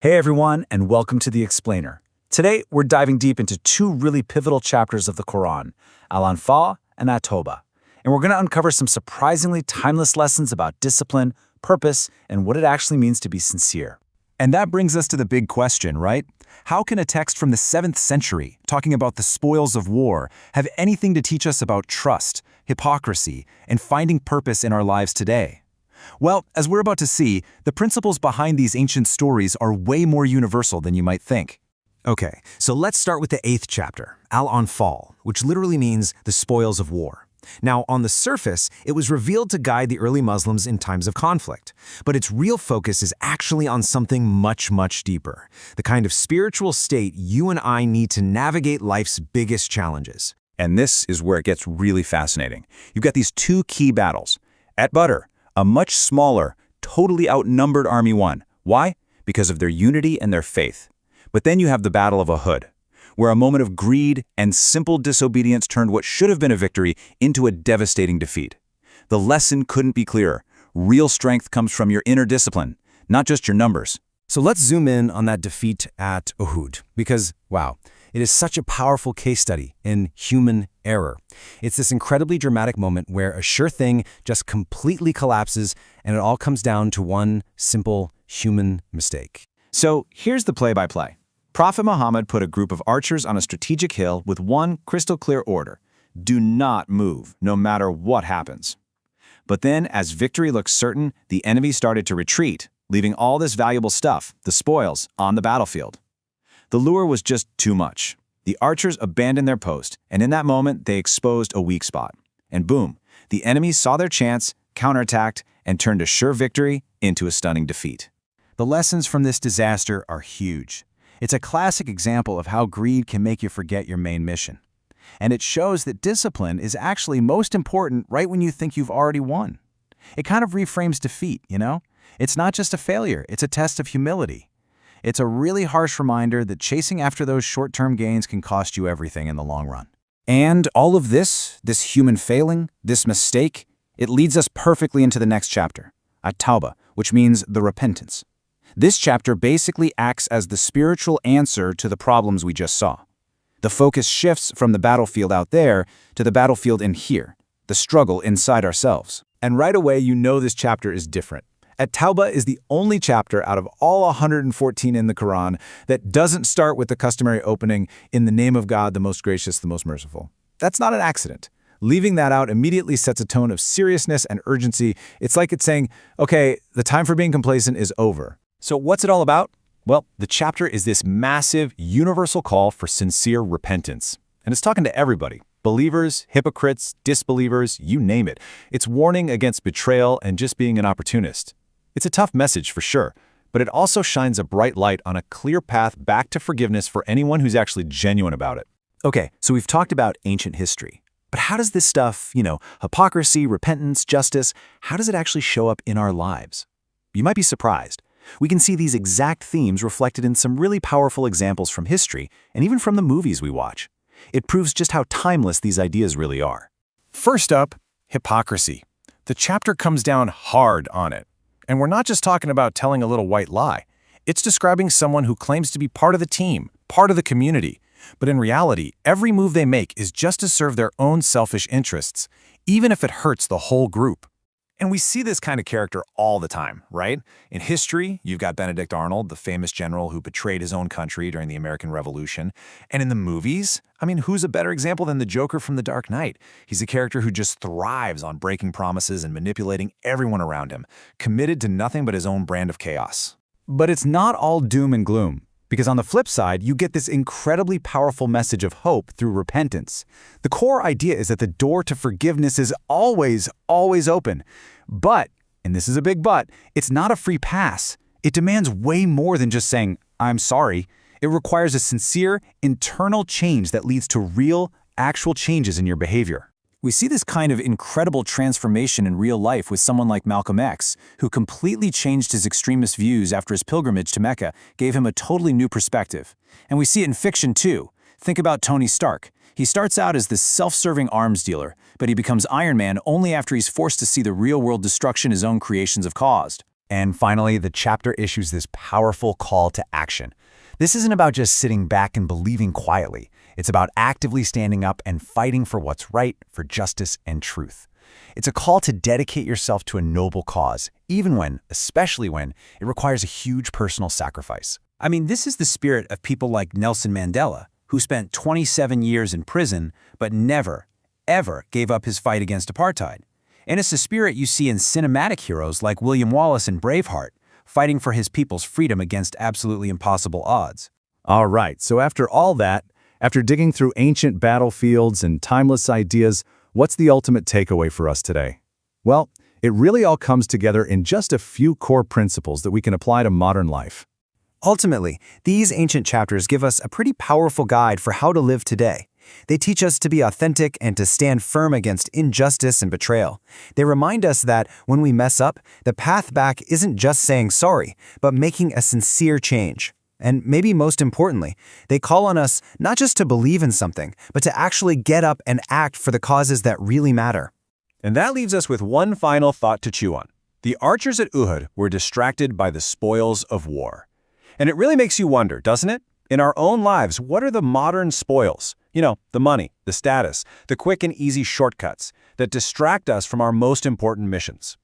Hey everyone, and welcome to The Explainer. Today, we're diving deep into two really pivotal chapters of the Quran, Al-Anfal and At-Tawba. And we're going to uncover some surprisingly timeless lessons about discipline, purpose, and what it actually means to be sincere. And that brings us to the big question, right? How can a text from the 7th century, talking about the spoils of war, have anything to teach us about trust, hypocrisy, and finding purpose in our lives today? Well, as we're about to see, the principles behind these ancient stories are way more universal than you might think. Okay, so let's start with the 8th chapter, Al-Anfal, which literally means the spoils of war. Now, on the surface, it was revealed to guide the early Muslims in times of conflict, but its real focus is actually on something much, much deeper, the kind of spiritual state you and I need to navigate life's biggest challenges. And this is where it gets really fascinating. You've got these two key battles. At Badr, a much smaller, totally outnumbered army won. Why? Because of their unity and their faith. But then you have the Battle of Uhud, where a moment of greed and simple disobedience turned what should have been a victory into a devastating defeat. The lesson couldn't be clearer. Real strength comes from your inner discipline, not just your numbers. So let's zoom in on that defeat at Uhud, because, wow, it is such a powerful case study in human error. It's this incredibly dramatic moment where a sure thing just completely collapses and it all comes down to one simple human mistake. So here's the play-by-play. Prophet Muhammad put a group of archers on a strategic hill with one crystal-clear order: do not move, no matter what happens. But then, as victory looked certain, the enemy started to retreat, leaving all this valuable stuff, the spoils, on the battlefield. The lure was just too much. The archers abandoned their post, and in that moment, they exposed a weak spot. And boom, the enemies saw their chance, counterattacked, and turned a sure victory into a stunning defeat. The lessons from this disaster are huge. It's a classic example of how greed can make you forget your main mission. And it shows that discipline is actually most important right when you think you've already won. It kind of reframes defeat, you know? It's not just a failure, it's a test of humility. It's a really harsh reminder that chasing after those short-term gains can cost you everything in the long run. And all of this human failing, this mistake, it leads us perfectly into the next chapter, At-Tawba, which means the repentance. This chapter basically acts as the spiritual answer to the problems we just saw. The focus shifts from the battlefield out there to the battlefield in here, the struggle inside ourselves. And right away, you know this chapter is different. At-Tawba is the only chapter out of all 114 in the Quran that doesn't start with the customary opening, "In the name of God, the most gracious, the most merciful." That's not an accident. Leaving that out immediately sets a tone of seriousness and urgency. It's like it's saying, okay, the time for being complacent is over. So what's it all about? Well, the chapter is this massive, universal call for sincere repentance. And it's talking to everybody. Believers, hypocrites, disbelievers, you name it. It's warning against betrayal and just being an opportunist. It's a tough message for sure, but it also shines a bright light on a clear path back to forgiveness for anyone who's actually genuine about it. Okay, so we've talked about ancient history. But how does this stuff, hypocrisy, repentance, justice, how does it actually show up in our lives? You might be surprised. We can see these exact themes reflected in some really powerful examples from history and even from the movies we watch. It proves just how timeless these ideas really are. First up, hypocrisy. The chapter comes down hard on it. And we're not just talking about telling a little white lie. It's describing someone who claims to be part of the team, part of the community. But in reality, every move they make is just to serve their own selfish interests, even if it hurts the whole group. And we see this kind of character all the time, right? In history, you've got Benedict Arnold, the famous general who betrayed his own country during the American Revolution. And in the movies, who's a better example than the Joker from The Dark Knight? He's a character who just thrives on breaking promises and manipulating everyone around him, committed to nothing but his own brand of chaos. But it's not all doom and gloom. Because on the flip side, you get this incredibly powerful message of hope through repentance. The core idea is that the door to forgiveness is always, always open. But, and this is a big but, it's not a free pass. It demands way more than just saying, "I'm sorry." It requires a sincere, internal change that leads to real, actual changes in your behavior. We see this kind of incredible transformation in real life with someone like Malcolm X, who completely changed his extremist views after his pilgrimage to Mecca, gave him a totally new perspective. And we see it in fiction too. Think about Tony Stark. He starts out as this self-serving arms dealer, but he becomes Iron Man only after he's forced to see the real-world destruction his own creations have caused. And finally, the chapter issues this powerful call to action. This isn't about just sitting back and believing quietly. It's about actively standing up and fighting for what's right, for justice and truth. It's a call to dedicate yourself to a noble cause, even when, especially when, it requires a huge personal sacrifice. I mean, this is the spirit of people like Nelson Mandela, who spent 27 years in prison but never, ever gave up his fight against apartheid. And it's the spirit you see in cinematic heroes like William Wallace and Braveheart, fighting for his people's freedom against absolutely impossible odds. All right, so after all that, after digging through ancient battlefields and timeless ideas, what's the ultimate takeaway for us today? Well, it really all comes together in just a few core principles that we can apply to modern life. Ultimately, these ancient chapters give us a pretty powerful guide for how to live today. They teach us to be authentic and to stand firm against injustice and betrayal. They remind us that when we mess up, the path back isn't just saying sorry, but making a sincere change. And maybe most importantly, they call on us not just to believe in something, but to actually get up and act for the causes that really matter. And that leaves us with one final thought to chew on. The archers at Uhud were distracted by the spoils of war. And it really makes you wonder, doesn't it? In our own lives, what are the modern spoils? You know, the money, the status, the quick and easy shortcuts that distract us from our most important missions.